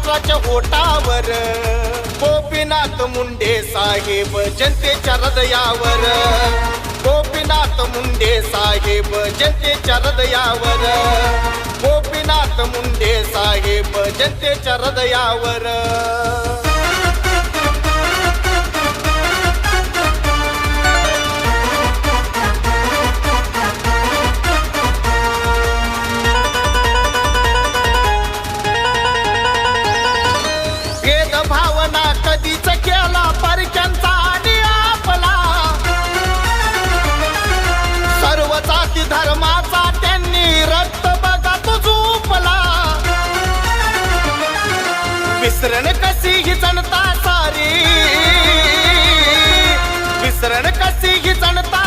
महाराष्ट्राच्या होटावर गोपीनाथ मुंडे साहेब जनतेच्या हृदयावर गोपीनाथ मुंडे साहेब जनतेच्या हृदयावर गोपीनाथ मुंडे साहेब जनतेच्या हृदयावर भावना कधीच केला परक्यांचा आणि आपला सर्व जाती धर्माचा त्यांनी रक्त बघा तो झोपला विसरण कशी ही जनता सारी विसरण कशी ही जनता